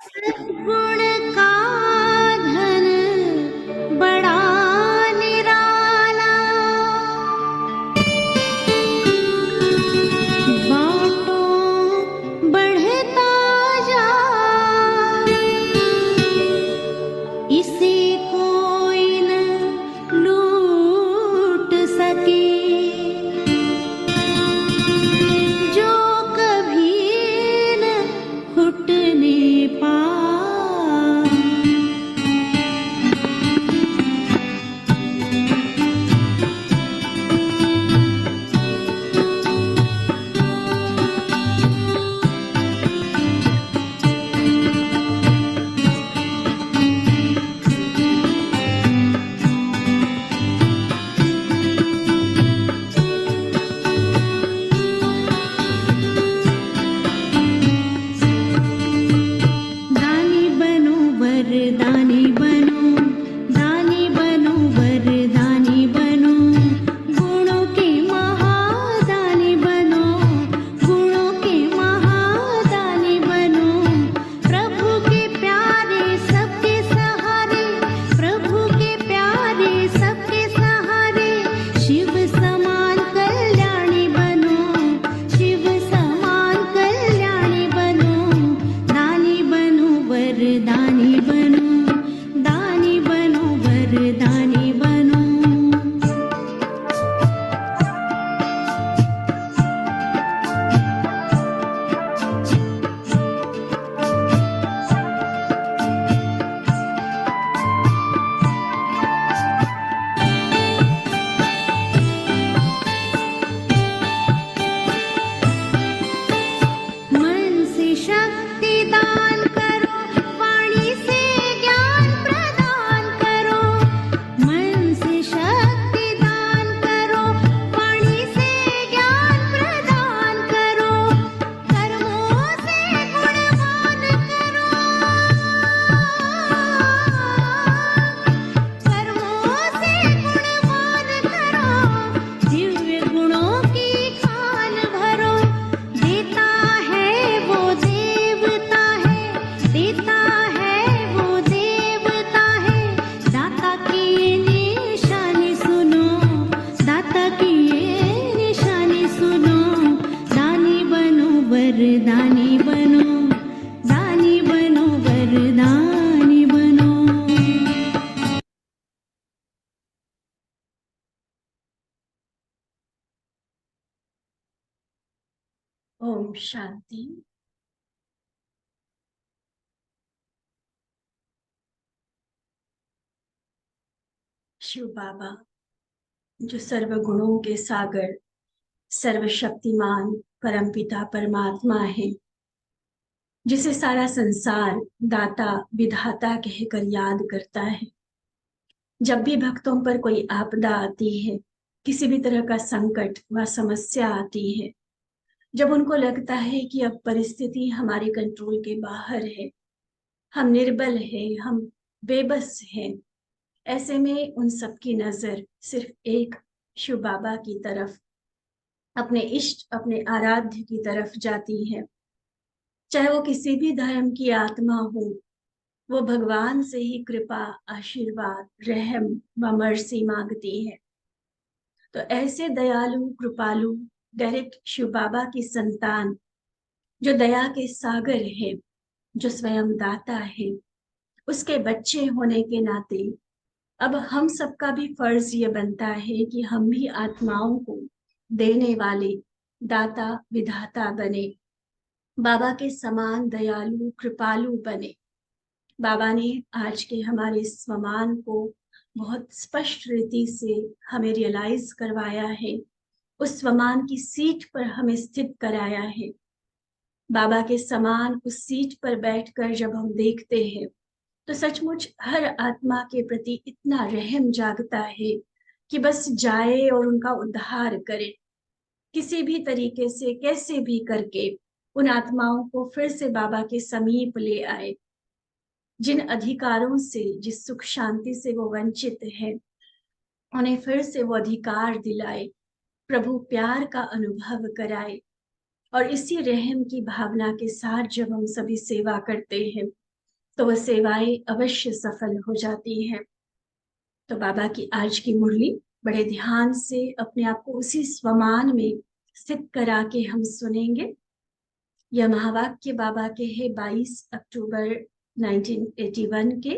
सद्गुण का धन बड़ा निराला, बाँटो बढ़ता जाए, इसे कोई न लूट सके, जो कभी न घुटने पाए। दानी बनो वरदानी बनो, दानी बनो वरदानी बनो, गुणों के महादानी बनो, गुणों के महादानी बनो, प्रभु के प्यारे सबके सहारे, प्रभु के प्यारे सबके सहारे, शिव समान कल्याणी बनो, शिव समान कल्याणी बनो, दानी बनो वरदानी बनो, दानी बनो वरदानी बनो। मन से शक्ति दान करो, वाणी से ज्ञान प्रदान करो, मन से शक्ति दान करो, वाणी से ज्ञान प्रदान करो, कर्मों से गुणगान करो, कर्मों से गुणगान करो, दिव्य गुणों की खान भरो, देता है वो देवता है, देता है वो देवता है, दाता की ये निशानी सुनो, दाता की ये निशानी सुनो, दानी बनो वरदानी बनो, दानी बनो वरदानी बनो। ओम शांति। शिव बाबा जो सर्व गुणों के सागर, सर्वशक्तिमान परमपिता परमात्मा है, जिसे सारा संसार दाता विधाता कहकर याद करता है। जब भी भक्तों पर कोई आपदा आती है, किसी भी तरह का संकट व समस्या आती है, जब उनको लगता है कि अब परिस्थिति हमारे कंट्रोल के बाहर है, हम निर्बल हैं, हम बेबस हैं, ऐसे में उन सबकी नजर सिर्फ एक शिव बाबा की तरफ, अपने इष्ट, अपने आराध्य की तरफ जाती है। चाहे वो किसी भी धर्म की आत्मा हो, वो भगवान से ही कृपा, आशीर्वाद, रहम व मर्सी मांगती है। तो ऐसे दयालु, कृपालु, डायरेक्ट शिव बाबा की संतान, जो दया के सागर है, जो स्वयं दाता है, उसके बच्चे होने के नाते अब हम सबका भी फर्ज ये बनता है कि हम भी आत्माओं को देने वाले दाता विधाता बने, बाबा के समान दयालु कृपालु बने। बाबा ने आज के हमारे स्वमान को बहुत स्पष्ट रीति से हमें रियलाइज करवाया है, उस स्वमान की सीट पर हमें स्थित कराया है। बाबा के समान उस सीट पर बैठकर जब हम देखते हैं तो सचमुच हर आत्मा के प्रति इतना रहम जागता है कि बस जाए और उनका उद्धार करे, किसी भी तरीके से, कैसे भी करके उन आत्माओं को फिर से बाबा के समीप ले आए। जिन अधिकारों से, जिस सुख शांति से वो वंचित है, उन्हें फिर से वो अधिकार दिलाए, प्रभु प्यार का अनुभव कराए। और इसी रहम की भावना के साथ जब हम सभी सेवा करते हैं तो वह सेवाएं अवश्य सफल हो जाती हैं। तो बाबा की आज की मुरली बड़े ध्यान से अपने आप को उसी स्वमान में स्थित करा के हम सुनेंगे। यह महावाक्य बाबा के है 22 अक्टूबर 1981 के।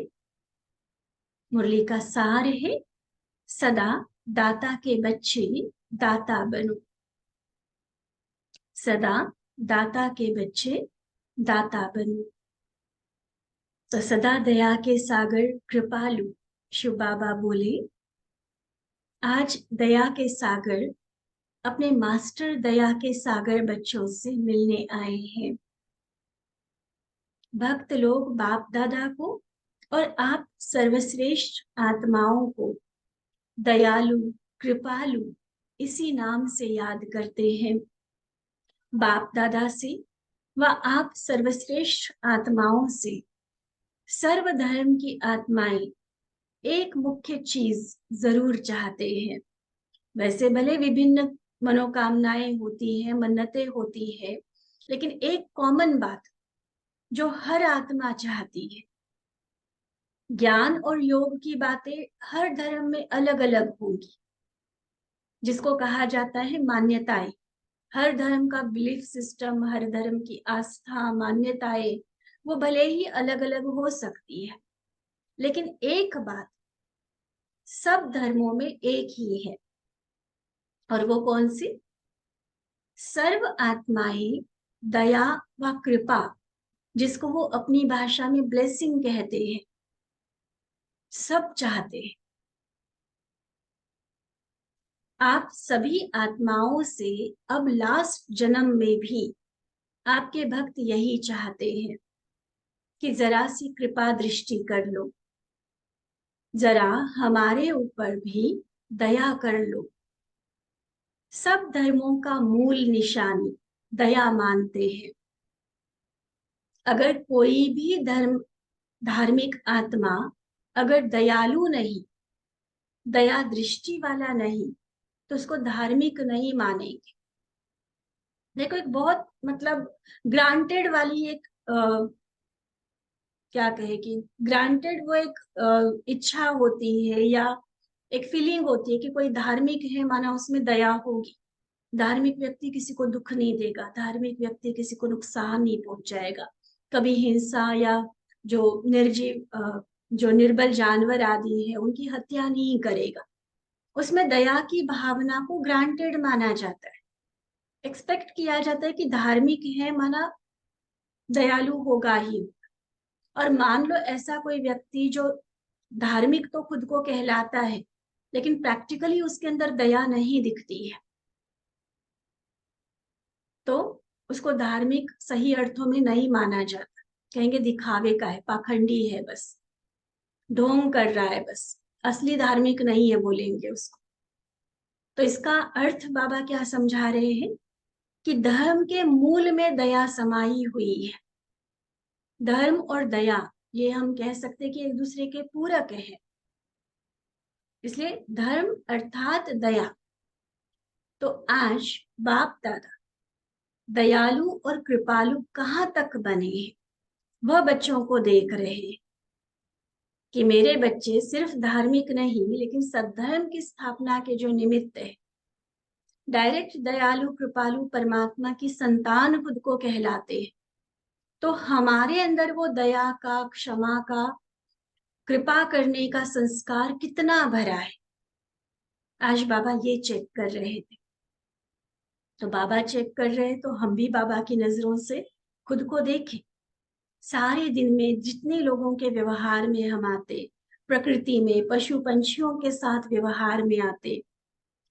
मुरली का सार है, सदा दाता के बच्चे दाता बनो। सदा दाता के बच्चे दाता बनो। तो सदा दया के सागर कृपालु शिव बाबा बोले, आज दया के सागर अपने मास्टर दया के सागर बच्चों से मिलने आए हैं। भक्त लोग बाप दादा को और आप सर्वश्रेष्ठ आत्माओं को दयालु कृपालु इसी नाम से याद करते हैं। बाप दादा से व आप सर्वश्रेष्ठ आत्माओं से सर्वधर्म की आत्माएं एक मुख्य चीज जरूर चाहते हैं। वैसे भले विभिन्न मनोकामनाएं होती हैं, मन्नतें होती है, लेकिन एक कॉमन बात जो हर आत्मा चाहती है, ज्ञान और योग की बातें हर धर्म में अलग अलग होगी, जिसको कहा जाता है मान्यताएं। हर धर्म का बिलीफ सिस्टम, हर धर्म की आस्था मान्यताएं वो भले ही अलग अलग हो सकती है, लेकिन एक बात सब धर्मों में एक ही है। और वो कौन सी? सर्व आत्माएं दया व कृपा, जिसको वो अपनी भाषा में ब्लेसिंग कहते हैं, सब चाहते हैं। आप सभी आत्माओं से अब लास्ट जन्म में भी आपके भक्त यही चाहते हैं कि जरा सी कृपा दृष्टि कर लो, जरा हमारे ऊपर भी दया कर लो। सब धर्मों का मूल निशानी दया मानते हैं। अगर कोई भी धार्मिक आत्मा अगर दयालु नहीं, दया दृष्टि वाला नहीं, तो उसको धार्मिक नहीं मानेंगे। देखो, एक बहुत मतलब ग्रांटेड वाली एक क्या कहे कि ग्रांटेड वो एक इच्छा होती है या एक फीलिंग होती है कि कोई धार्मिक है माना उसमें दया होगी। धार्मिक व्यक्ति किसी को दुख नहीं देगा, धार्मिक व्यक्ति किसी को नुकसान नहीं पहुंचाएगा, कभी हिंसा या जो निर्जीव जो निर्बल जानवर आदि है उनकी हत्या नहीं करेगा। उसमें दया की भावना को ग्रांटेड माना जाता है। एक्सपेक्ट किया जाता है कि धार्मिक है माना दयालु होगा ही। और मान लो ऐसा कोई व्यक्ति जो धार्मिक तो खुद को कहलाता है, लेकिन प्रैक्टिकली उसके अंदर दया नहीं दिखती है, तो उसको धार्मिक सही अर्थों में नहीं माना जाता। कहेंगे दिखावे का है, पाखंडी है, बस ढोंग कर रहा है, बस असली धार्मिक नहीं है बोलेंगे उसको। तो इसका अर्थ बाबा क्या समझा रहे हैं कि धर्म के मूल में दया समाई हुई है। धर्म और दया ये हम कह सकते हैं कि एक दूसरे के पूरक है। इसलिए धर्म अर्थात दया। तो आज बाप दादा दयालु और कृपालु कहाँ तक बने हैं, वह बच्चों को देख रहे हैं कि मेरे बच्चे सिर्फ धार्मिक नहीं लेकिन सद्धर्म की स्थापना के जो निमित्त है, डायरेक्ट दयालु कृपालु परमात्मा की संतान खुद को कहलाते हैं। तो हमारे अंदर वो दया का, क्षमा का, कृपा करने का संस्कार कितना भरा है, आज बाबा ये चेक कर रहे थे। तो बाबा चेक कर रहे हैं तो हम भी बाबा की नजरों से खुद को देखें। सारे दिन में जितने लोगों के व्यवहार में हम आते, प्रकृति में पशु पंछियों के साथ व्यवहार में आते,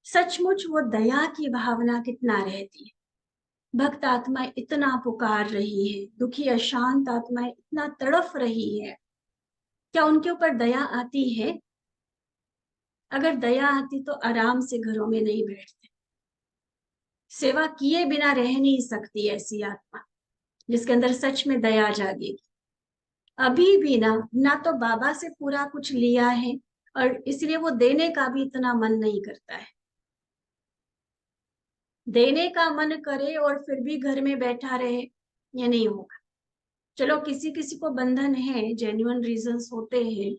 सचमुच वो दया की भावना कितना रहती है। भक्त आत्माएं इतना पुकार रही है, दुखी अशांत आत्माएं इतना तड़फ रही है, क्या उनके ऊपर दया आती है? अगर दया आती तो आराम से घरों में नहीं बैठते। सेवा किए बिना रह नहीं सकती ऐसी आत्मा जिसके अंदर सच में दया जागेगी। अभी भी ना तो बाबा से पूरा कुछ लिया है और इसलिए वो देने का भी इतना मन नहीं करता है। देने का मन करे और फिर भी घर में बैठा रहे, ये नहीं होगा। चलो किसी किसी को बंधन है, जेन्युइन रीजंस होते हैं,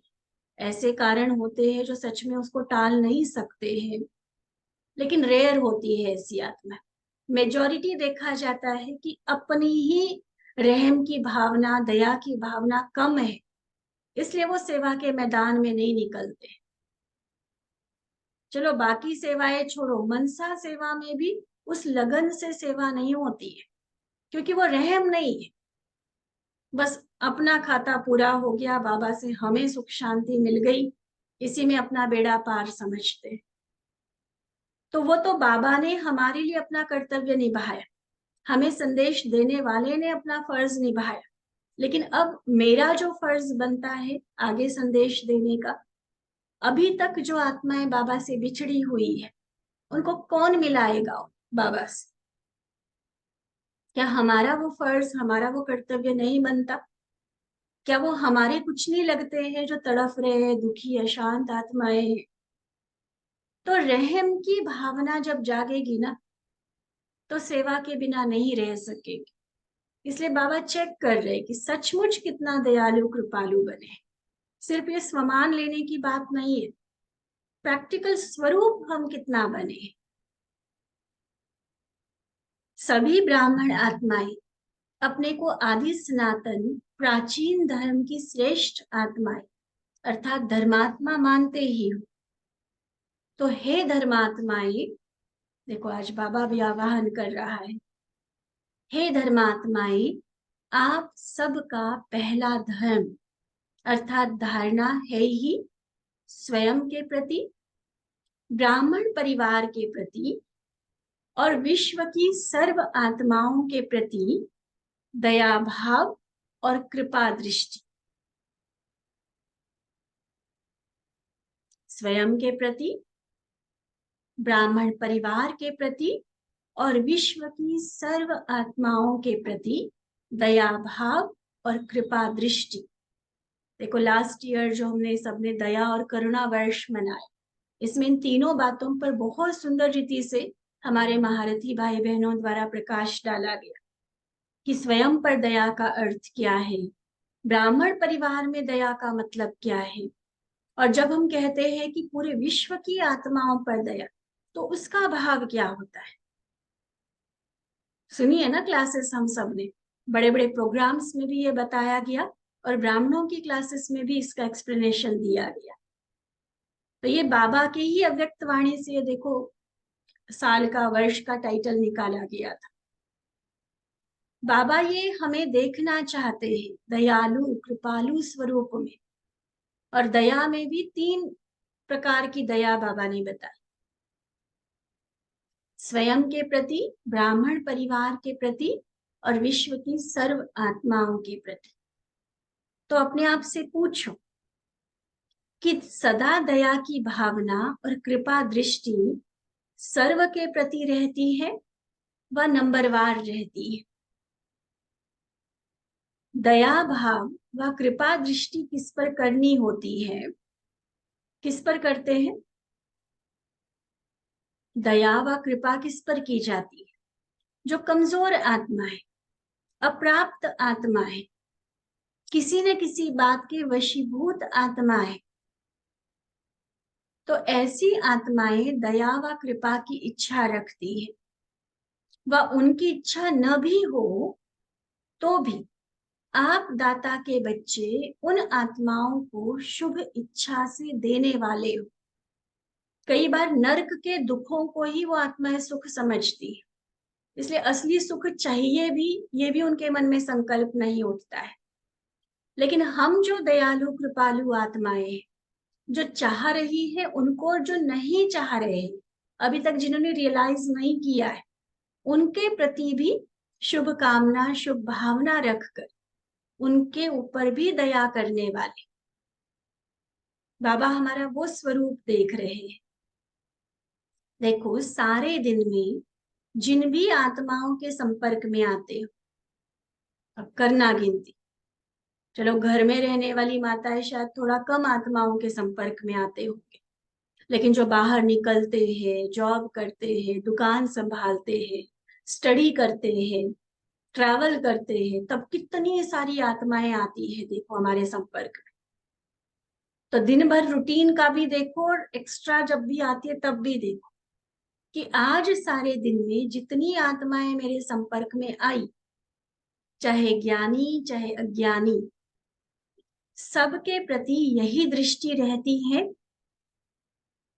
ऐसे कारण होते हैं जो सच में उसको टाल नहीं सकते हैं, लेकिन रेयर होती है ऐसी आत्मा। मेजॉरिटी देखा जाता है कि अपनी ही रहम की भावना, दया की भावना कम है, इसलिए वो सेवा के मैदान में नहीं निकलते। चलो बाकी सेवाएं छोड़ो, मनसा सेवा में भी उस लगन से सेवा नहीं होती है, क्योंकि वो रहम नहीं है। बस अपना खाता पूरा हो गया, बाबा से हमें सुख शांति मिल गई, इसी में अपना बेड़ा पार समझते। तो वो तो बाबा ने हमारे लिए अपना कर्तव्य निभाया, हमें संदेश देने वाले ने अपना फर्ज निभाया, लेकिन अब मेरा जो फर्ज बनता है आगे संदेश देने का, अभी तक जो आत्माएं बाबा से बिछड़ी हुई है उनको कौन मिलाएगा बाबा से? क्या हमारा वो फर्ज, हमारा वो कर्तव्य नहीं बनता? क्या वो हमारे कुछ नहीं लगते हैं जो तड़फ रहे हैं, दुखी अशांत आत्माएं हैं? तो रहम की भावना जब जागेगी ना, तो सेवा के बिना नहीं रह सकेगी। इसलिए बाबा चेक कर रहे कि सचमुच कितना दयालु कृपालु बने। सिर्फ ये स्वमान लेने की बात नहीं है, प्रैक्टिकल स्वरूप हम कितना बने। सभी ब्राह्मण आत्माएं अपने को आदि सनातन प्राचीन धर्म की श्रेष्ठ आत्माएं अर्थात धर्मात्मा मानते ही हो। तो हे धर्मात्माएं, देखो आज बाबा भी आवाहन कर रहा है, हे धर्मात्माएं, आप सबका पहला धर्म अर्थात धारणा है ही स्वयं के प्रति, ब्राह्मण परिवार के प्रति और विश्व की सर्व आत्माओं के प्रति दया भाव और कृपा दृष्टि। स्वयं के प्रति, ब्राह्मण परिवार के प्रति और विश्व की सर्व आत्माओं के प्रति दया भाव और कृपा दृष्टि। देखो लास्ट ईयर जो हमने सबने दया और करुणा वर्ष मनाया, इसमें इन तीनों बातों पर बहुत सुंदर रीति से हमारे महारथी भाई बहनों द्वारा प्रकाश डाला गया कि स्वयं पर दया का अर्थ क्या है, ब्राह्मण परिवार में दया का मतलब क्या है, और जब हम कहते हैं कि पूरे विश्व की आत्माओं पर दया, तो उसका भाव क्या होता है। सुनिए ना क्लासेस हम सब ने, बड़े बड़े प्रोग्राम्स में भी ये बताया गया और ब्राह्मणों की क्लासेस में भी इसका एक्सप्लेनेशन दिया गया। तो ये बाबा के ही अव्यक्त वाणी से ये देखो साल का वर्ष का टाइटल निकाला गया था। बाबा ये हमें देखना चाहते हैं दयालु कृपालु स्वरूप में, और दया में भी 3 प्रकार की दया बाबा ने बताई, स्वयं के प्रति, ब्राह्मण परिवार के प्रति और विश्व की सर्व आत्माओं के प्रति। तो अपने आप से पूछो कि सदा दया की भावना और कृपा दृष्टि सर्व के प्रति रहती है व नंबरवार रहती है। दया भाव व कृपा दृष्टि किस पर करनी होती है, किस पर करते हैं? दया व कृपा किस पर की जाती है? जो कमजोर आत्मा है, अप्राप्त आत्मा है, किसी न किसी बात के वशीभूत आत्मा है, तो ऐसी आत्माएं दया व कृपा की इच्छा रखती है, व उनकी इच्छा न भी हो तो भी आप दाता के बच्चे उन आत्माओं को शुभ इच्छा से देने वाले हो। कई बार नरक के दुखों को ही वो आत्माएं सुख समझती है, इसलिए असली सुख चाहिए भी, ये भी उनके मन में संकल्प नहीं उठता है। लेकिन हम जो दयालु कृपालु आत्माएं जो चाह रही है उनको, और जो नहीं चाह रहे अभी तक, जिन्होंने रियलाइज नहीं किया है, उनके प्रति भी शुभ कामना शुभ भावना रखकर उनके ऊपर भी दया करने वाले बाबा हमारा वो स्वरूप देख रहे हैं। देखो सारे दिन में जिन भी आत्माओं के संपर्क में आते हो, अब करना गिनती, चलो घर में रहने वाली माताएं शायद थोड़ा कम आत्माओं के संपर्क में आते होंगे, लेकिन जो बाहर निकलते हैं, जॉब करते हैं, दुकान संभालते हैं, स्टडी करते हैं, ट्रैवल करते हैं तब कितनी सारी आत्माएं आती है देखो हमारे संपर्क में। तो दिन भर रूटीन का भी देखो और एक्स्ट्रा जब भी आती है तब भी देखो कि आज सारे दिन में जितनी आत्माएं मेरे संपर्क में आई, चाहे ज्ञानी चाहे अज्ञानी, सबके प्रति यही दृष्टि रहती है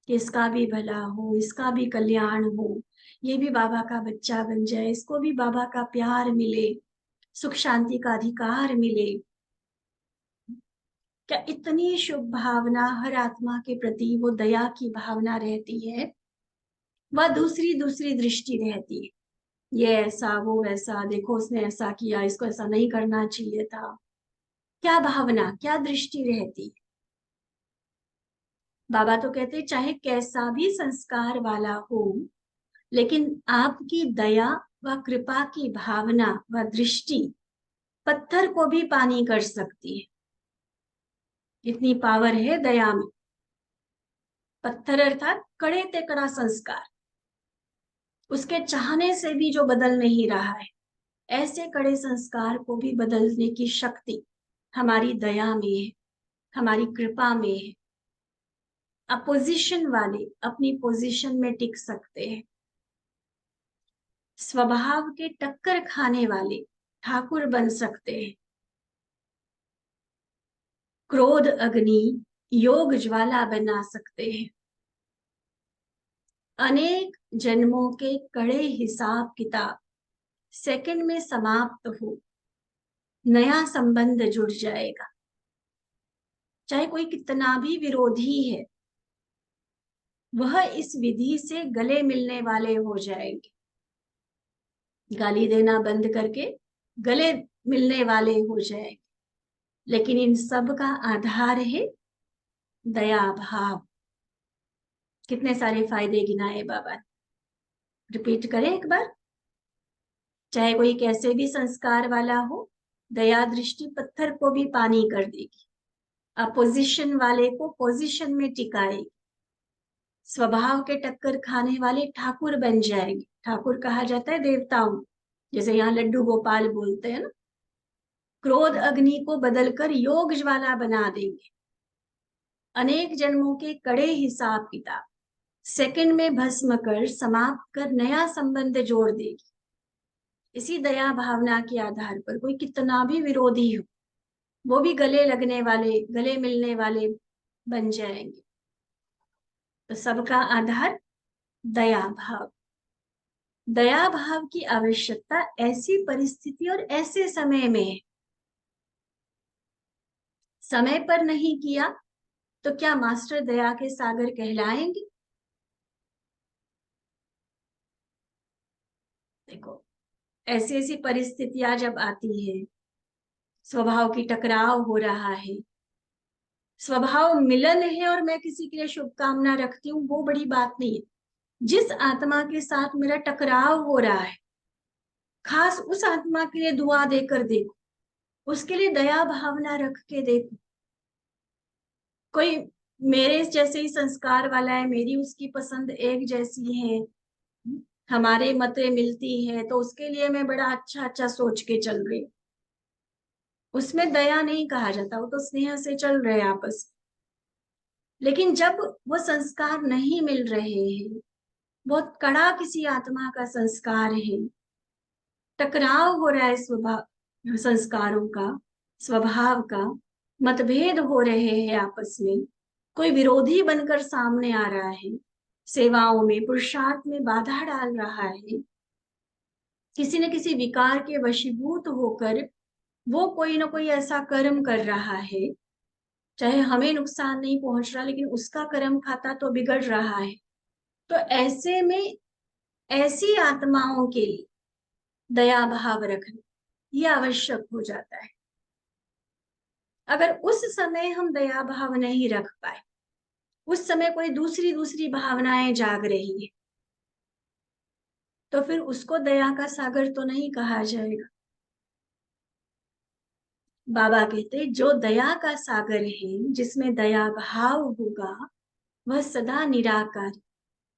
कि इसका भी भला हो, इसका भी कल्याण हो, ये भी बाबा का बच्चा बन जाए, इसको भी बाबा का प्यार मिले, सुख शांति का अधिकार मिले। क्या इतनी शुभ भावना हर आत्मा के प्रति, वो दया की भावना रहती है। वह दूसरी दूसरी दृष्टि रहती है, ये ऐसा वो वैसा, देखो उसने ऐसा किया, इसको ऐसा नहीं करना चाहिए था। क्या भावना, क्या दृष्टि रहती है। बाबा तो कहते चाहे कैसा भी संस्कार वाला हो, लेकिन आपकी दया व कृपा की भावना व दृष्टि पत्थर को भी पानी कर सकती है। इतनी पावर है दया में। पत्थर अर्थात कड़े ते कड़ा संस्कार, उसके चाहने से भी जो बदल नहीं रहा है, ऐसे कड़े संस्कार को भी बदलने की शक्ति हमारी दया में है, हमारी कृपा में है। अपोजिशन वाले अपनी पोजीशन में टिक सकते हैं, स्वभाव के टक्कर खाने वाले ठाकुर बन सकते हैं। क्रोध अग्नि योग ज्वाला बना सकते हैं। अनेक जन्मों के कड़े हिसाब किताब सेकंड में समाप्त हो, नया संबंध जुड़ जाएगा। चाहे कोई कितना भी विरोधी है, वह इस विधि से गले मिलने वाले हो जाएंगे। गाली देना बंद करके गले मिलने वाले हो जाएंगे। लेकिन इन सब का आधार है दया भाव। कितने सारे फायदे गिनाए बाबा ने, रिपीट करें एक बार। चाहे कोई कैसे भी संस्कार वाला हो, दया दृष्टि पत्थर को भी पानी कर देगी, अपोजिशन वाले को पोजीशन में टिकाएगी, स्वभाव के टक्कर खाने वाले ठाकुर बन जाएंगे। ठाकुर कहा जाता है देवताओं, जैसे यहाँ लड्डू गोपाल बोलते हैं ना। क्रोध अग्नि को बदलकर योग ज्वाला बना देंगे। अनेक जन्मों के कड़े हिसाब किताब सेकंड में भस्म कर समाप्त कर नया संबंध जोड़ देगी। इसी दया भावना के आधार पर कोई कितना भी विरोधी हो, वो भी गले लगने वाले, गले मिलने वाले बन जाएंगे। तो सबका आधार दया भाव। दया भाव की आवश्यकता ऐसी परिस्थिति और ऐसे समय में है। समय पर नहीं किया तो क्या मास्टर दया के सागर कहलाएंगे? देखो, ऐसी ऐसी परिस्थितियां जब आती है, स्वभाव की टकराव हो रहा है, स्वभाव मिलन है और मैं किसी के लिए शुभकामना रखती हूँ, वो बड़ी बात नहीं है। जिस आत्मा के साथ मेरा टकराव हो रहा है, खास उस आत्मा के लिए दुआ देकर देखो, उसके लिए दया भावना रख के देखो। कोई मेरे जैसे ही संस्कार वाला है, मेरी उसकी पसंद एक जैसी है, हमारे मतें मिलती है, तो उसके लिए मैं बड़ा अच्छा अच्छा सोच के चल रही हूँ। उसमें दया नहीं कहा जाता, वो तो स्नेह से चल रहे हैं आपस में। लेकिन जब वो संस्कार नहीं मिल रहे हैं, बहुत कड़ा किसी आत्मा का संस्कार है, टकराव हो रहा है स्वभाव संस्कारों का, स्वभाव का मतभेद हो रहे हैं आपस में, कोई विरोधी बनकर सामने आ रहा है, सेवाओं में पुरुषार्थ में बाधा डाल रहा है, किसी न किसी विकार के वशीभूत होकर वो कोई ना कोई ऐसा कर्म कर रहा है, चाहे हमें नुकसान नहीं पहुंच रहा लेकिन उसका कर्म खाता तो बिगड़ रहा है। तो ऐसे में ऐसी आत्माओं के लिए दया भाव रखना ये आवश्यक हो जाता है। अगर उस समय हम दया भाव नहीं रख पाए, उस समय कोई दूसरी दूसरी भावनाएं जाग रही है, तो फिर उसको दया का सागर तो नहीं कहा जाएगा। बाबा कहते जो दया का सागर है, जिसमें दया भाव होगा, वह सदा निराकारी,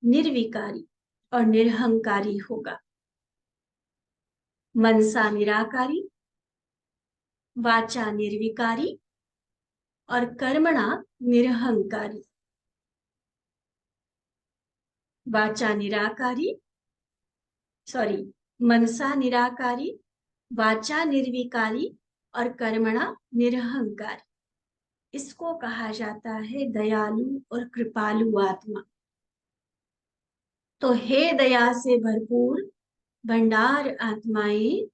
निर्विकारी और निरहंकारी होगा। मनसा निराकारी, वाचा निर्विकारी और कर्मणा निरहंकारी। वाचा निराकारी, सॉरी, मनसा निराकारी, वाचा निर्विकारी और कर्मणा निरहंकारी। इसको कहा जाता है दयालु और कृपालु आत्मा। तो हे दया से भरपूर भंडार आत्माएं,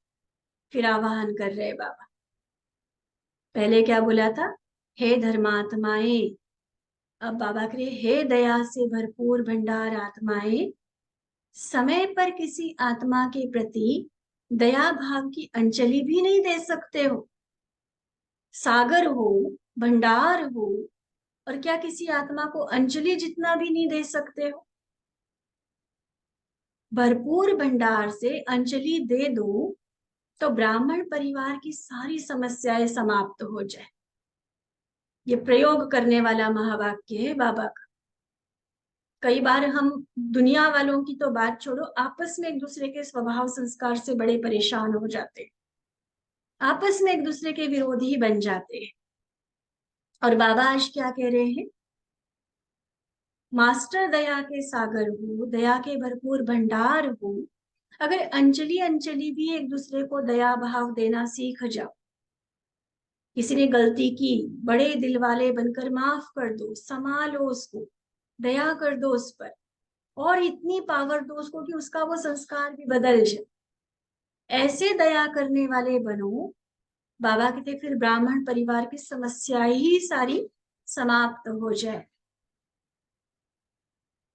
फिर आवाहन कर रहे बाबा। पहले क्या बोला था? हे धर्मात्माएं। अब बाबा कह रहे हे दया से भरपूर भंडार आत्माएं, समय पर किसी आत्मा के प्रति दया भाव की अंजलि भी नहीं दे सकते हो। सागर हो, भंडार हो, और क्या किसी आत्मा को अंजलि जितना भी नहीं दे सकते हो? भरपूर भंडार से अंजलि दे दो तो ब्राह्मण परिवार की सारी समस्याएं समाप्त हो जाए। ये प्रयोग करने वाला महावाक्य है बाबा का। कई बार हम दुनिया वालों की तो बात छोड़ो, आपस में एक दूसरे के स्वभाव संस्कार से बड़े परेशान हो जाते हैं, आपस में एक दूसरे के विरोधी बन जाते हैं। और बाबा आज क्या कह रहे हैं? मास्टर दया के सागर हो, दया के भरपूर भंडार हो, अगर अंजलि अंजलि भी एक दूसरे को दया भाव देना सीख जाओ। किसी ने गलती की, बड़े दिल वाले बनकर माफ कर दो, संभालो उसको, दया कर दो उस पर, और इतनी पावर दो उसको कि उसका वो संस्कार भी बदल जाए। ऐसे दया करने वाले बनो, बाबा कहते फिर ब्राह्मण परिवार की समस्याएं ही सारी समाप्त हो जाए।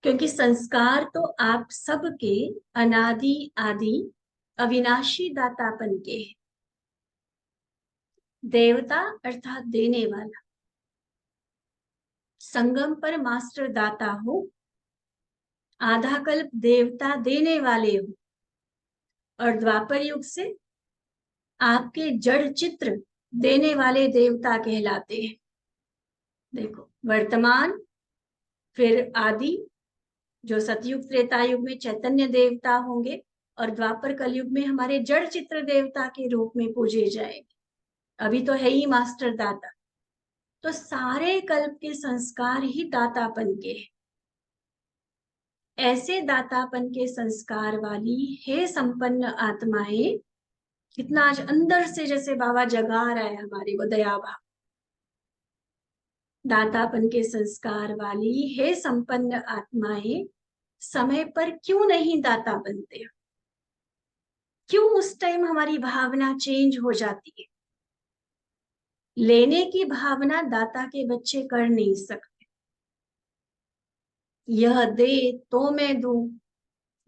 क्योंकि संस्कार तो आप सबके अनादि आदि अविनाशी दातापन के हैं। देवता अर्थात देने वाला, संगम पर मास्टर दाता हो, आधा कल्प देवता देने वाले हो, और द्वापर युग से आपके जड़ चित्र देने वाले देवता कहलाते हैं। देखो, वर्तमान, फिर आदि, जो सतयुग त्रेता युग में चैतन्य देवता होंगे, और द्वापर कलयुग में हमारे जड़ चित्र देवता के रूप में पूजे जाएंगे। अभी तो है ही मास्टर दाता। तो सारे कल्प के संस्कार ही दातापन के हैं। ऐसे दातापन के संस्कार वाली हे संपन्न आत्माएं, कितना आज अंदर से जैसे बाबा जगा रहा है हमारे वो दया भाव। दातापन के संस्कार वाली हे संपन्न आत्माएं, समय पर क्यों नहीं दाता बनते? क्यों उस टाइम हमारी भावना चेंज हो जाती है? लेने की भावना दाता के बच्चे कर नहीं सकते। यह दे तो मैं दूं,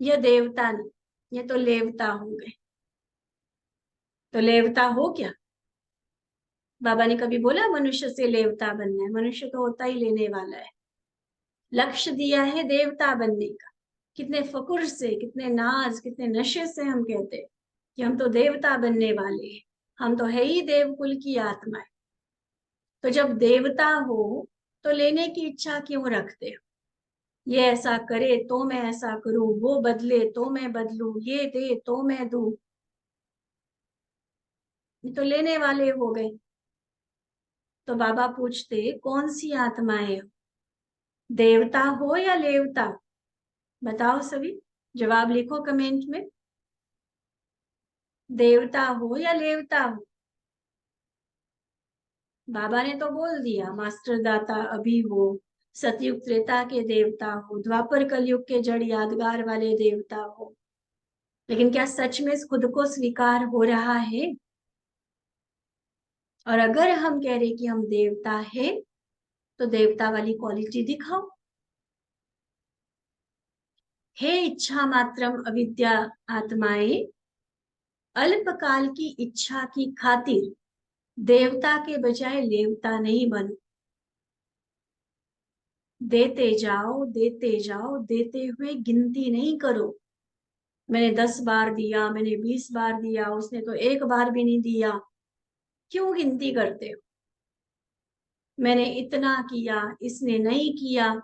यह देवता नहीं, ये तो लेवता हो गए। तो लेवता हो क्या? बाबा ने कभी बोला मनुष्य से लेवता बनना है? मनुष्य तो होता ही लेने वाला है। लक्ष्य दिया है देवता बनने का। कितने फकुर से, कितने नाज, कितने नशे से हम कहते हैं कि हम तो देवता बनने वाले हैं, हम तो है ही देवकुल की आत्माएं। तो जब देवता हो तो लेने की इच्छा क्यों रखते हो? ये ऐसा करे तो मैं ऐसा करूं, वो बदले तो मैं बदलूं, ये दे तो मैं दूं। ये तो लेने वाले हो गए। तो बाबा पूछते कौन सी आत्माएं हो, देवता हो या लेवता? बताओ सभी, जवाब लिखो कमेंट में। देवता हो या लेवता हो? बाबा ने तो बोल दिया मास्टर दाता अभी हो, सतयुग त्रेता के देवता हो, द्वापर कलयुग के जड़ यादगार वाले देवता हो। लेकिन क्या सच में खुद को स्वीकार हो रहा है? और अगर हम कह रहे कि हम देवता है, तो देवता वाली क्वालिटी दिखाओ। हे इच्छा मात्रम अविद्या आत्माएं, अल्पकाल की इच्छा की खातिर देवता के बजाय लेवता नहीं बनो। देते जाओ, देते जाओ, देते हुए गिनती नहीं करो। मैंने 10 बार दिया, मैंने 20 बार दिया, उसने तो एक बार भी नहीं दिया। क्यों गिनती करते हो? मैंने इतना किया, इसने नहीं किया।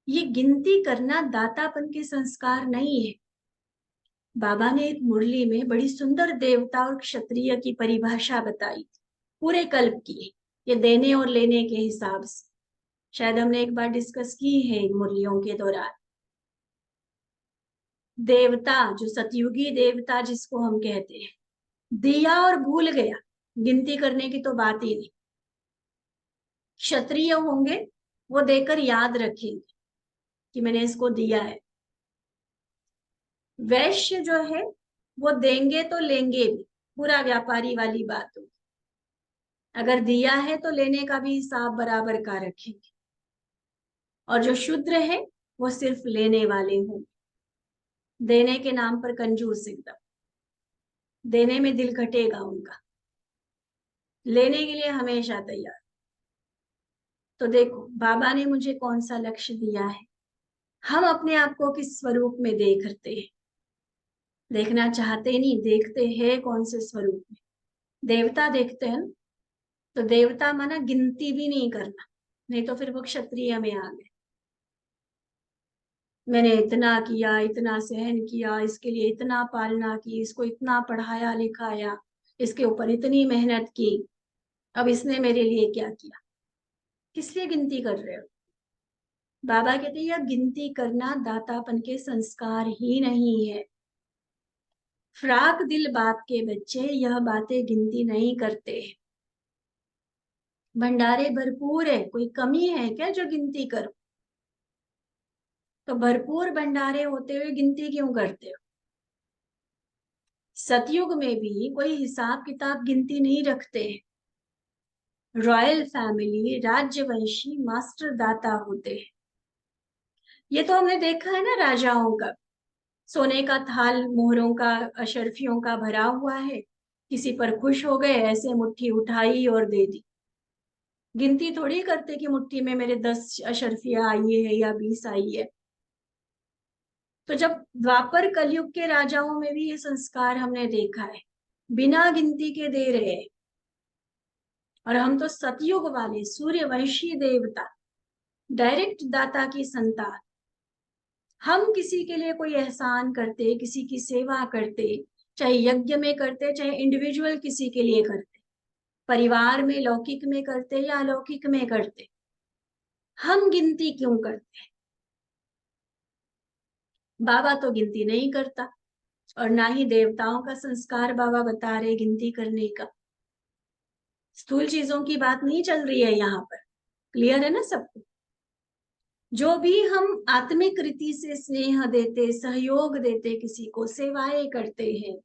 ये गिनती करना दातापन के संस्कार नहीं है। बाबा ने एक मुरली में बड़ी सुंदर देवता और क्षत्रिय की परिभाषा बताई थी, पूरे कल्प की, ये देने और लेने के हिसाब से। शायद हमने एक बार डिस्कस की है इन मुरलियों के दौरान। देवता, जो सतयुगी देवता जिसको हम कहते हैं, दिया और भूल गया, गिनती करने की तो बात ही नहीं। क्षत्रिय होंगे, वो देकर याद रखेंगे कि मैंने इसको दिया है। वैश्य जो है वो देंगे तो लेंगे भी, पूरा व्यापारी वाली बात होगी। अगर दिया है तो लेने का भी हिसाब बराबर का रखेंगे। और जो शूद्र है वो सिर्फ लेने वाले होंगे, देने के नाम पर कंजूस एकदम, देने में दिल घटेगा उनका, लेने के लिए हमेशा तैयार। तो देखो बाबा ने मुझे कौन सा लक्ष्य दिया है, हम अपने आप को किस स्वरूप में देखते हैं, देखना चाहते नहीं, देखते हैं कौन से स्वरूप में। देवता देखते हैं ना, तो देवता माना गिनती भी नहीं करना, नहीं तो फिर वो क्षत्रिय में आ गए। मैंने इतना किया, इतना सहन किया, इसके लिए इतना पालना की, इसको इतना पढ़ाया लिखाया, इसके ऊपर इतनी मेहनत की, अब इसने मेरे लिए क्या किया, किस लिए गिनती कर रहे हो। बाबा कहते हैं यह गिनती करना दातापन के संस्कार ही नहीं है। फ्राक दिल बाप के बच्चे यह बातें गिनती नहीं करते। भंडारे भरपूर है, कोई कमी है क्या जो गिनती करो। तो भरपूर भंडारे होते हुए गिनती क्यों करते हो। सतयुग में भी कोई हिसाब किताब गिनती नहीं रखते। रॉयल फैमिली, राज्यवंशी, मास्टर दाता होते हैं। ये तो हमने देखा है ना, राजाओं का सोने का थाल मोहरों का, अशर्फियों का भरा हुआ है, किसी पर खुश हो गए, ऐसे मुट्ठी उठाई और दे दी। गिनती थोड़ी करते कि मुट्ठी में मेरे 10 अशर्फियां आई है या 20 आई है। तो जब द्वापर कलयुग के राजाओं में भी ये संस्कार हमने देखा है, बिना गिनती के दे रहे हैं। और हम तो सतयुग वाले सूर्यवंशी देवता, डायरेक्ट दाता की संतान। हम किसी के लिए कोई एहसान करते, किसी की सेवा करते, चाहे यज्ञ में करते, चाहे इंडिविजुअल किसी के लिए करते, परिवार में लौकिक में करते या अलौकिक में करते, हम गिनती क्यों करते। बाबा तो गिनती नहीं करता, और ना ही देवताओं का संस्कार बाबा बता रहे गिनती करने का। स्थूल चीजों की बात नहीं चल रही है यहाँ पर, क्लियर है ना सबको। जो भी हम आत्मिक रीति से स्नेह देते, सहयोग देते, किसी को सेवाएं करते हैं,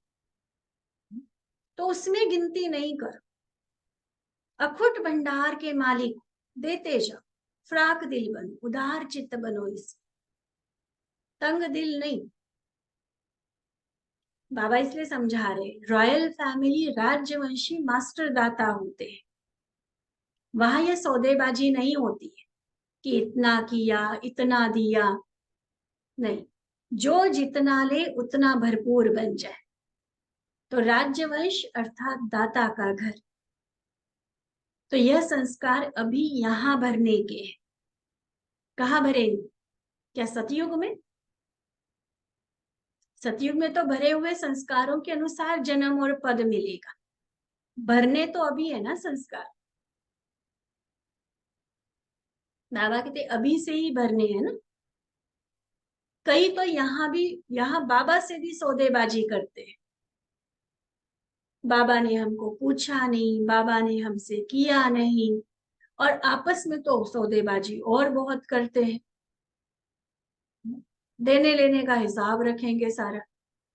तो उसमें गिनती नहीं करो। अखुट भंडार के मालिक देते जाओ, फ्राक दिल बनो, उदार चित्त बनो, इस तंग दिल नहीं। बाबा इसलिए समझा रहे, रॉयल फैमिली, राज्यवंशी, मास्टर दाता होते हैं। वहां ये सौदेबाजी नहीं होती है कि इतना किया, इतना दिया, नहीं, जो जितना ले उतना भरपूर बन जाए। तो राज्यवंश अर्थात दाता का घर, तो यह संस्कार अभी यहां भरने के हैं। कहाँ भरेंगे, क्या सतयुग में। सतयुग में तो भरे हुए संस्कारों के अनुसार जन्म और पद मिलेगा, भरने तो अभी है ना संस्कार। बाबा कहते अभी से ही भरने हैं ना। कई तो यहाँ भी, यहाँ बाबा से भी सौदेबाजी करते हैं। बाबा ने हमको पूछा नहीं, बाबा ने हमसे किया नहीं, और आपस में तो सौदेबाजी और बहुत करते हैं। देने लेने का हिसाब रखेंगे सारा।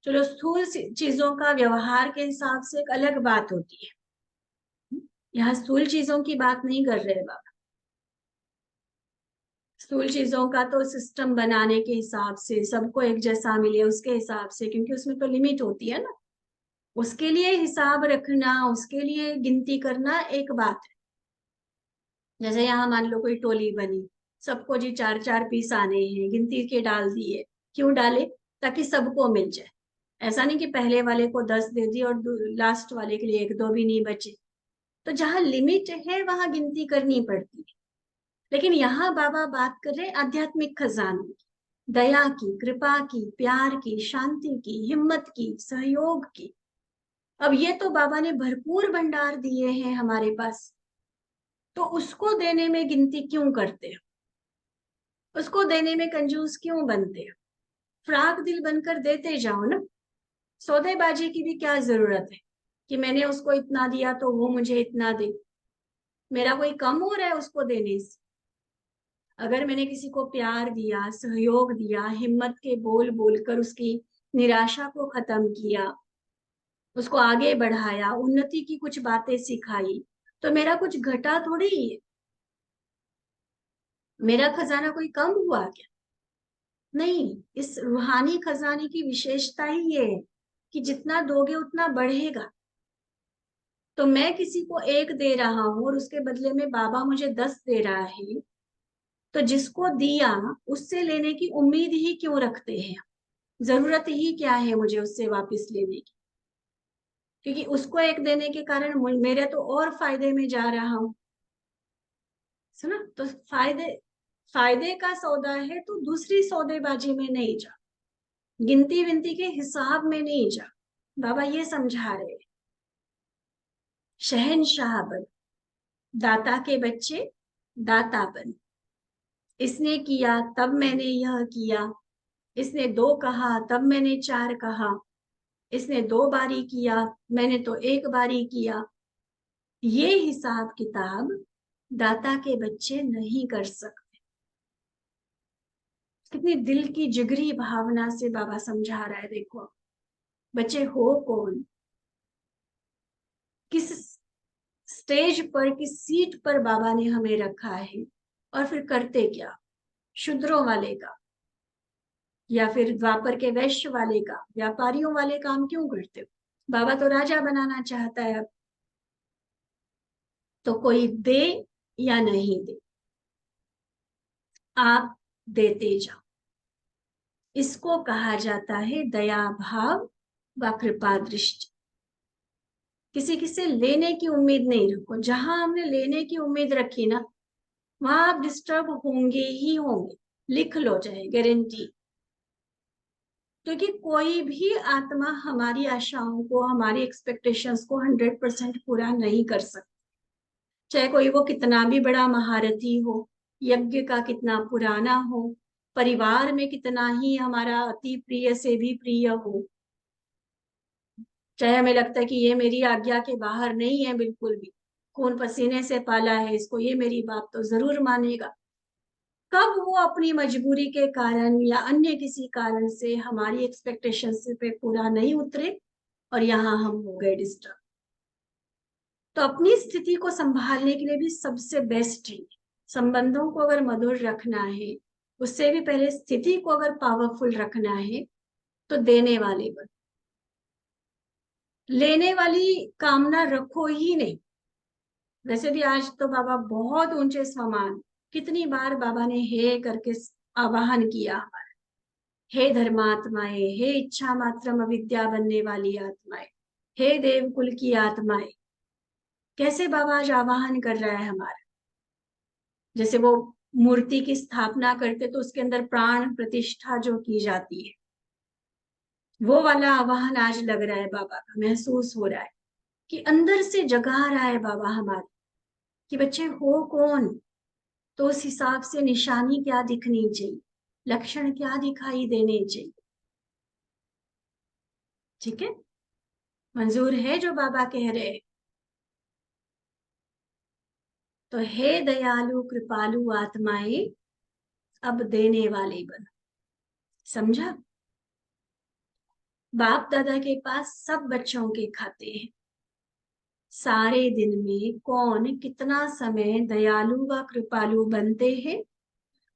चलो स्थूल चीजों का व्यवहार के हिसाब से एक अलग बात होती है, यहाँ स्थूल चीजों की बात नहीं कर रहे बाबा। स्थूल चीजों का तो सिस्टम बनाने के हिसाब से, सबको एक जैसा मिले उसके हिसाब से, क्योंकि उसमें तो लिमिट होती है ना, उसके लिए हिसाब रखना, उसके लिए गिनती करना एक बात है। जैसे यहाँ मान लो कोई टोली बनी, सबको जी 4-4 पीस आने हैं, गिनती के डाल दिए। क्यों डाले, ताकि सबको मिल जाए। ऐसा नहीं कि पहले वाले को 10 दे दी और लास्ट वाले के लिए 1-2 भी नहीं बचे। तो जहाँ लिमिट है वहां गिनती करनी पड़ती है। लेकिन यहाँ बाबा बात कर रहे हैं आध्यात्मिक खजानों की, दया की, कृपा की, प्यार की, शांति की, हिम्मत की, सहयोग की। अब ये तो बाबा ने भरपूर भंडार दिए हैं हमारे पास, तो उसको देने में गिनती क्यों करते हो? उसको देने में कंजूस क्यों बनते हो? फ्राक दिल बनकर देते जाओ ना। सौदेबाजी की भी क्या जरूरत है कि मैंने उसको इतना दिया तो वो मुझे इतना दे। मेरा कोई कम हो रहा है उसको देने से? अगर मैंने किसी को प्यार दिया, सहयोग दिया, हिम्मत के बोल बोलकर उसकी निराशा को खत्म किया, उसको आगे बढ़ाया, उन्नति की कुछ बातें सिखाई, तो मेरा कुछ घटा थोड़ी ही है। मेरा खजाना कोई कम हुआ क्या? नहीं, इस रूहानी खजाने की विशेषता ही ये है कि जितना दोगे उतना बढ़ेगा। तो मैं किसी को 1 दे रहा हूं और उसके बदले में बाबा मुझे 10 दे रहा है, तो जिसको दिया उससे लेने की उम्मीद ही क्यों रखते हैं? जरूरत ही क्या है मुझे उससे वापस लेने की? क्योंकि उसको 1 देने के कारण मेरे तो और फायदे में जा रहा हूं। सुना? तो फायदे फायदे का सौदा है तो दूसरी सौदेबाजी में नहीं जा, गिनती विनती के हिसाब में नहीं जा। बाबा ये समझा रहे, शहनशाह बन, दाता के बच्चे दाता बन। इसने किया तब मैंने यह किया, इसने 2 कहा तब मैंने 4 कहा, इसने 2 बारी किया मैंने तो 1 बारी किया। ये हिसाब किताब दाता के बच्चे नहीं कर सकते। कितनी दिल की जिगरी भावना से बाबा समझा रहा है। देखो बच्चे हो कौन, किस स्टेज पर, किस सीट पर बाबा ने हमें रखा है, और फिर करते क्या? शूद्रों वाले का या फिर द्वापर के वैश्य वाले का, व्यापारियों वाले काम क्यों करते हो? बाबा तो राजा बनाना चाहता है। अब तो कोई दे या नहीं दे, आप देते जाओ। इसको कहा जाता है दया भाव व कृपा दृष्टि। किसी किसी लेने की उम्मीद नहीं रखो। जहां हमने लेने की उम्मीद रखी ना, वहां आप डिस्टर्ब होंगे ही होंगे। लिख लो चाहे, गारंटी। क्योंकि कोई भी आत्मा हमारी आशाओं को, हमारी एक्सपेक्टेशंस को 100% पूरा नहीं कर सकता। चाहे कोई वो कितना भी बड़ा महारथी हो, यज्ञ का कितना पुराना हो, परिवार में कितना ही हमारा अति प्रिय से भी प्रिय हो, चाहे हमें लगता है कि ये मेरी आज्ञा के बाहर नहीं है बिल्कुल भी, खून पसीने से पाला है इसको, ये मेरी बात तो जरूर मानेगा। कब वो अपनी मजबूरी के कारण या अन्य किसी कारण से हमारी एक्सपेक्टेशंस पे पूरा नहीं उतरे और यहाँ हम हो गए डिस्टर्ब। तो अपनी स्थिति को संभालने के लिए भी सबसे बेस्ट है, संबंधों को अगर मधुर रखना है, उससे भी पहले स्थिति को अगर पावरफुल रखना है, तो देने वाले बन, लेने वाली कामना रखो ही नहीं। वैसे भी आज तो बाबा बहुत ऊंचे स्वमान, कितनी बार बाबा ने हे करके आवाहन किया हमारा, हे धर्मात्माएं, हे इच्छा मात्रम अविद्या बनने वाली आत्माएं, हे देवकुल की आत्माएं। कैसे बाबा आज आवाहन कर रहा है हमारा। जैसे वो मूर्ति की स्थापना करते तो उसके अंदर प्राण प्रतिष्ठा जो की जाती है, वो वाला आवाहन आज लग रहा है बाबा का। महसूस हो रहा है कि अंदर से जगा रहा है बाबा हमारे कि बच्चे हो कौन, तो उस हिसाब से निशानी क्या दिखनी चाहिए, लक्षण क्या दिखाई देने चाहिए। ठीक है, मंजूर है जो बाबा कह रहे हैं? तो हे दयालु कृपालु आत्माएं, अब देने वाले बनो। समझा? बाप दादा के पास सब बच्चों के खाते हैं। सारे दिन में कौन कितना समय दयालु व कृपालु बनते हैं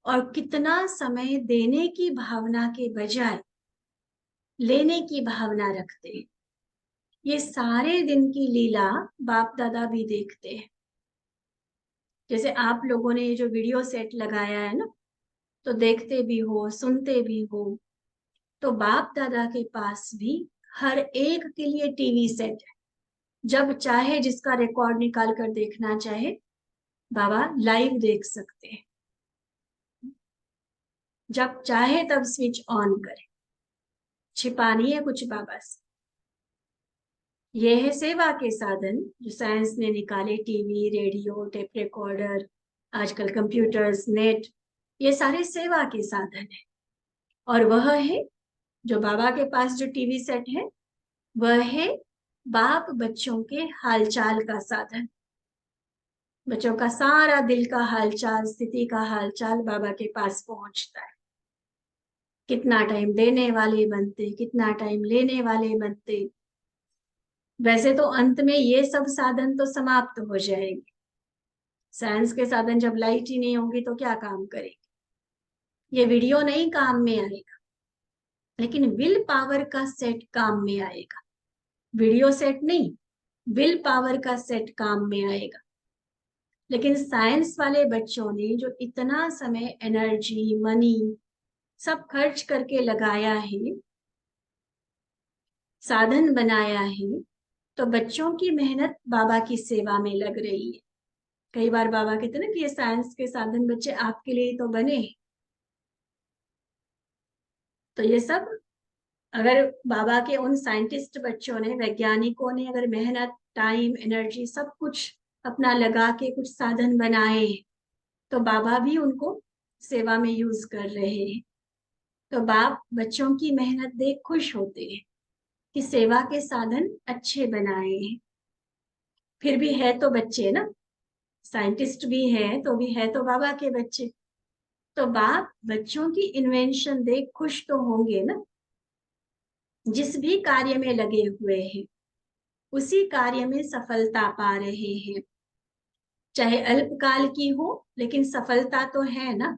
और कितना समय देने की भावना के बजाय लेने की भावना रखते हैं, ये सारे दिन की लीला बाप दादा भी देखते हैं। जैसे आप लोगों ने ये जो वीडियो सेट लगाया है ना, तो देखते भी हो, सुनते भी हो। तो बाप दादा के पास भी हर एक के लिए टीवी सेट है। जब चाहे जिसका रिकॉर्ड निकाल कर देखना चाहे, बाबा लाइव देख सकते हैं। जब चाहे तब स्विच ऑन करे, छिपा नहीं है कुछ बाबा से। ये है सेवा के साधन जो साइंस ने निकाले, टीवी, रेडियो, टेप रिकॉर्डर, आजकल कंप्यूटर्स, नेट, ये सारे सेवा के साधन है। और वह है जो बाबा के पास जो टीवी सेट है, वह है बाप बच्चों के हालचाल का साधन। बच्चों का सारा दिल का हालचाल, स्थिति का हालचाल बाबा के पास पहुंचता है। कितना टाइम देने वाले बनते, कितना टाइम लेने वाले बनते। वैसे तो अंत में ये सब साधन तो समाप्त हो जाएंगे। साइंस के साधन जब लाइट ही नहीं होगी तो क्या काम करेंगे। ये वीडियो नहीं काम में आएगा, लेकिन विल पावर का सेट काम में आएगा। वीडियो सेट नहीं, विल पावर का सेट काम में आएगा। लेकिन साइंस वाले बच्चों ने जो इतना समय, एनर्जी, मनी सब खर्च करके लगाया है, साधन बनाया है, तो बच्चों की मेहनत बाबा की सेवा में लग रही है। कई बार बाबा कहते ना कि ये साइंस के साधन बच्चे आपके लिए तो बने। तो ये सब अगर बाबा के उन साइंटिस्ट बच्चों ने, वैज्ञानिकों ने अगर मेहनत, टाइम, एनर्जी सब कुछ अपना लगा के कुछ साधन बनाए, तो बाबा भी उनको सेवा में यूज कर रहे हैं। तो बाप बच्चों की मेहनत देख खुश होते हैं कि सेवा के साधन अच्छे बनाए हैं। फिर भी है तो बच्चे ना, साइंटिस्ट भी है तो भी है तो बाबा के बच्चे। तो बाप बच्चों की इन्वेंशन देख खुश तो होंगे ना। जिस भी कार्य में लगे हुए हैं उसी कार्य में सफलता पा रहे हैं, चाहे अल्पकाल की हो, लेकिन सफलता तो है ना।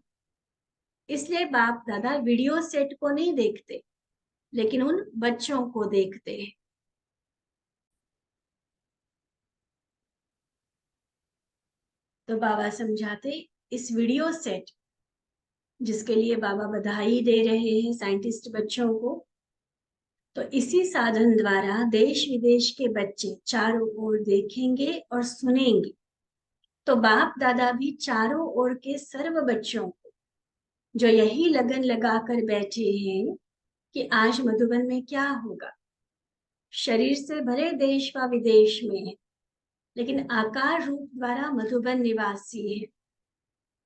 इसलिए बाप दादा वीडियो सेट को नहीं देखते, लेकिन उन बच्चों को देखते हैं। तो बाबा समझाते, इस वीडियो सेट जिसके लिए बाबा बधाई दे रहे हैं साइंटिस्ट बच्चों को, तो इसी साधन द्वारा देश विदेश के बच्चे चारों ओर देखेंगे और सुनेंगे। तो बाप दादा भी चारों ओर के सर्व बच्चों को जो यही लगन लगाकर बैठे हैं कि आज मधुबन में क्या होगा, शरीर से भले देश व विदेश में है, लेकिन आकार रूप द्वारा मधुबन निवासी है।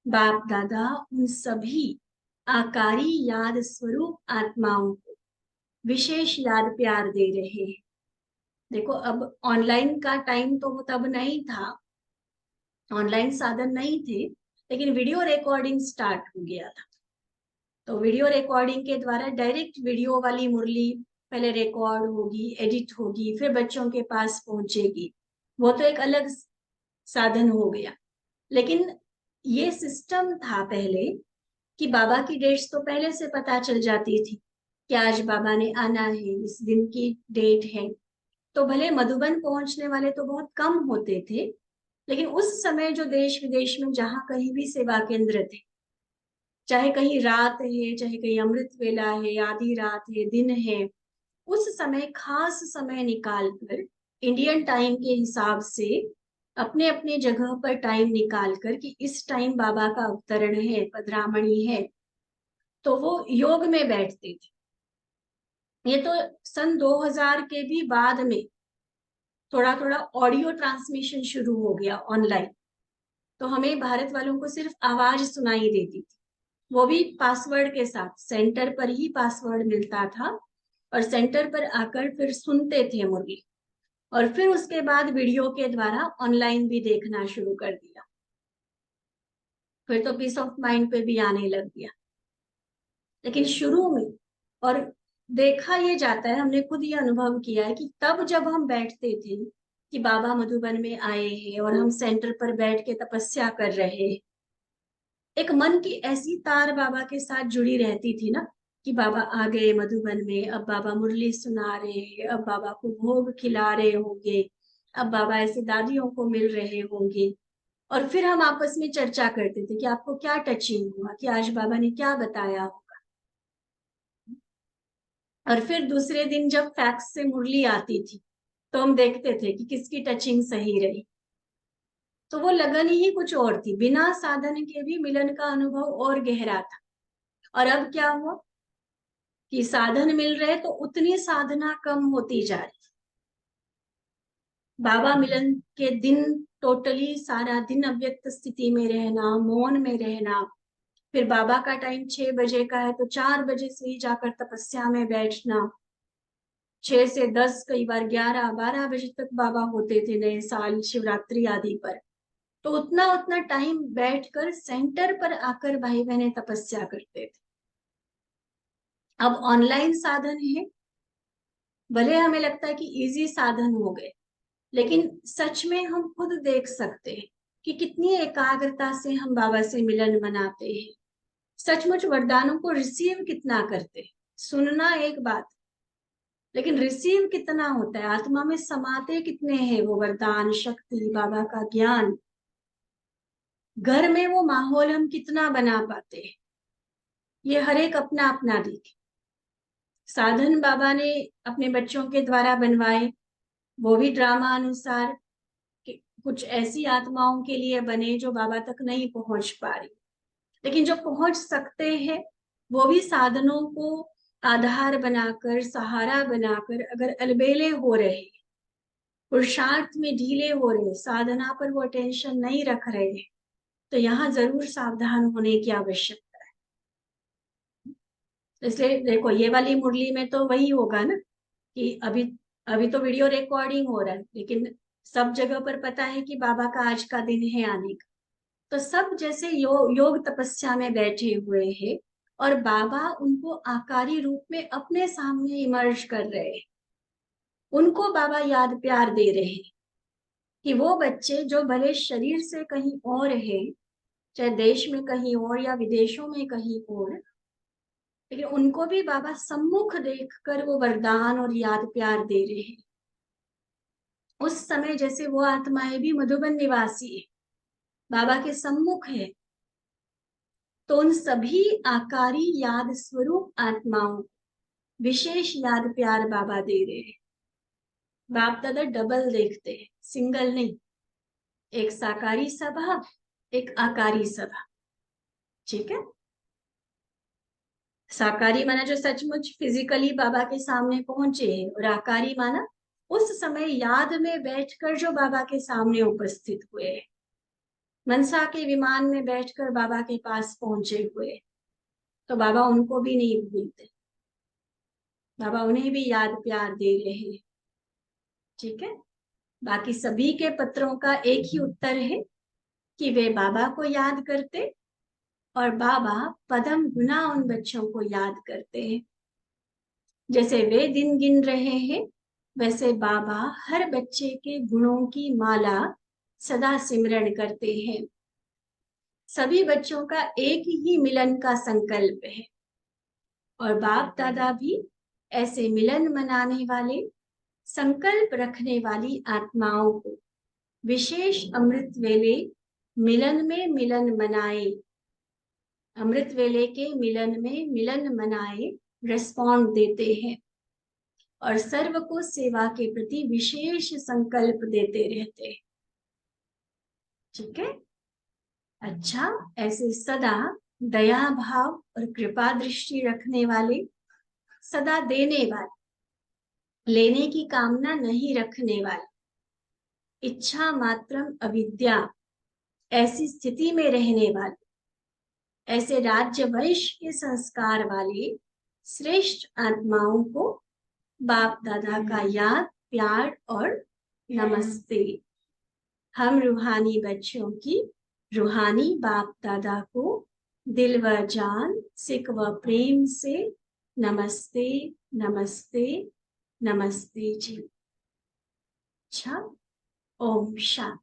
बाप दादा उन सभी आकारी याद स्वरूप आत्माओं को विशेष याद प्यार दे रहे हैं। देखो अब ऑनलाइन का टाइम तो तब नहीं था, ऑनलाइन साधन नहीं थे, लेकिन वीडियो रिकॉर्डिंग स्टार्ट हो गया था। तो वीडियो रिकॉर्डिंग के द्वारा डायरेक्ट वीडियो वाली मुरली पहले रिकॉर्ड होगी, एडिट होगी, फिर बच्चों के पास पहुंचेगी। वो तो एक अलग साधन हो गया। लेकिन ये सिस्टम था पहले कि बाबा की डेट्स तो पहले से पता चल जाती थी कि आज बाबा ने आना है, इस दिन की डेट है। तो भले मधुबन पहुंचने वाले तो बहुत कम होते थे, लेकिन उस समय जो देश विदेश में जहां कहीं भी सेवा केंद्र थे, चाहे कहीं रात है, चाहे कहीं अमृत वेला है, आधी रात है, दिन है, उस समय खास समय निकाल कर इंडियन टाइम के हिसाब से अपने अपने जगह पर टाइम निकाल कर कि इस टाइम बाबा का अवतरण है, पधरामणि है, तो वो योग में बैठते थे। ये तो सन 2000 के भी बाद में थोड़ा थोड़ा ऑडियो ट्रांसमिशन शुरू हो गया ऑनलाइन। तो हमें भारत वालों को सिर्फ आवाज सुनाई देती थी, वो भी पासवर्ड के साथ। सेंटर पर ही पासवर्ड मिलता था और सेंटर पर आकर फिर सुनते थे मुरली, और फिर उसके बाद वीडियो के द्वारा ऑनलाइन भी देखना शुरू कर दिया। फिर तो पीस ऑफ माइंड पे भी आने लग गया। लेकिन शुरू में, और देखा ये जाता है, हमने खुद ये अनुभव किया है कि तब जब हम बैठते थे कि बाबा मधुबन में आए हैं और हम सेंटर पर बैठ के तपस्या कर रहे हैं, एक मन की ऐसी तार बाबा के साथ जुड़ी रहती थी ना कि बाबा आ गए मधुबन में, अब बाबा मुरली सुना रहे हैं, अब बाबा को भोग खिला रहे होंगे, अब बाबा ऐसे दादियों को मिल रहे होंगे। और फिर हम आपस में चर्चा करते थे कि आपको क्या टचिंग हुआ, कि आज बाबा ने क्या बताया होगा। और फिर दूसरे दिन जब फैक्स से मुरली आती थी तो हम देखते थे कि किसकी टचिंग सही रही। तो वो लगन ही कुछ और थी, बिना साधन के भी मिलन का अनुभव और गहरा था। और अब क्या हुआ कि साधन मिल रहे तो उतनी साधना कम होती जा रही। बाबा मिलन के दिन टोटली सारा दिन अव्यक्त स्थिति में रहना, मौन में रहना, फिर बाबा का टाइम 6 बजे का है तो 4 बजे से ही जाकर तपस्या में बैठना, 6 से 10 कई बार 11-12 बजे तक बाबा होते थे नए साल शिवरात्रि आदि पर। तो उतना उतना टाइम बैठकर सेंटर पर आकर भाई बहनें तपस्या करते थे। अब ऑनलाइन साधन है, भले हमें लगता है कि इजी साधन हो गए, लेकिन सच में हम खुद देख सकते हैं कि कितनी एकाग्रता से हम बाबा से मिलन मनाते हैं, सचमुच वरदानों को रिसीव कितना करते हैं। सुनना एक बात, लेकिन रिसीव कितना होता है, आत्मा में समाते कितने हैं वो वरदान, शक्ति, बाबा का ज्ञान। घर में वो माहौल हम कितना बना पाते हैं, ये हर एक अपना अपना देखे। साधन बाबा ने अपने बच्चों के द्वारा बनवाए, वो भी ड्रामा अनुसार, कुछ ऐसी आत्माओं के लिए बने जो बाबा तक नहीं पहुंच पा रही, लेकिन जो पहुंच सकते हैं वो भी साधनों को आधार बनाकर, सहारा बनाकर, अगर अलबेले हो रहे, पुरुषार्थ में ढीले हो रहे, साधना पर वो टेंशन नहीं रख रहे, तो यहाँ जरूर सावधान होने की आवश्यकता है। इसलिए देखो ये वाली मुरली में तो वही होगा ना कि अभी तो वीडियो रिकॉर्डिंग हो रहा है, लेकिन सब जगह पर पता है कि बाबा का आज का दिन है आने का। तो सब जैसे योग तपस्या में बैठे हुए हैं और बाबा उनको आकारी रूप में अपने सामने इमर्ज कर रहे हैं, उनको बाबा याद प्यार दे रहे हैं कि वो बच्चे जो भले शरीर से कहीं और है, चाहे देश में कहीं और या विदेशों में कहीं और, लेकिन उनको भी बाबा सम्मुख देखकर वो वरदान और याद प्यार दे रहे हैं। उस समय जैसे वो आत्माएं भी मधुबन निवासी है, बाबा के सम्मुख है, तो उन सभी आकारी याद स्वरूप आत्माओं विशेष याद प्यार बाबा दे रहे हैं। बाप दादा डबल देखते हैं, सिंगल नहीं, एक साकारी सभा, एक आकारी सभा, ठीक है। साकारी माना जो सचमुच फिजिकली बाबा के सामने पहुंचे हैं, और आकारी माना उस समय याद में बैठकर जो बाबा के सामने उपस्थित हुए हैं, मनसा के विमान में बैठकर बाबा के पास पहुंचे हुए, तो बाबा उनको भी नहीं भूलते, बाबा उन्हें भी याद प्यार दे रहे हैं, ठीक है। बाकी सभी के पत्रों का एक ही उत्तर है कि वे बाबा को याद करते और बाबा पदम गुना उन बच्चों को याद करते हैं। जैसे वे दिन गिन रहे हैं, वैसे बाबा हर बच्चे के गुणों की माला सदा सिमरण करते हैं। सभी बच्चों का एक ही मिलन का संकल्प है, और बाप दादा भी ऐसे मिलन मनाने वाले, संकल्प रखने वाली आत्माओं को विशेष अमृत वेले मिलन में मिलन मनाए, अमृत वेले के मिलन में मिलन मनाए रिस्पॉन्ड देते हैं, और सर्व को सेवा के प्रति विशेष संकल्प देते रहते हैं, ठीक है। अच्छा, ऐसे सदा दया भाव और कृपा दृष्टि रखने वाले, सदा देने वाले, लेने की कामना नहीं रखने वाले, इच्छा मात्रम अविद्या ऐसी स्थिति में रहने वाले, ऐसे राज्य वंश के संस्कार वाले श्रेष्ठ आत्माओं को बाप दादा का याद प्यार और नमस्ते। हम रूहानी बच्चों की रूहानी बाप दादा को दिल व जान, सिक व प्रेम से नमस्ते नमस्ते नमस्ते जी। अच्छा, ओम शांति।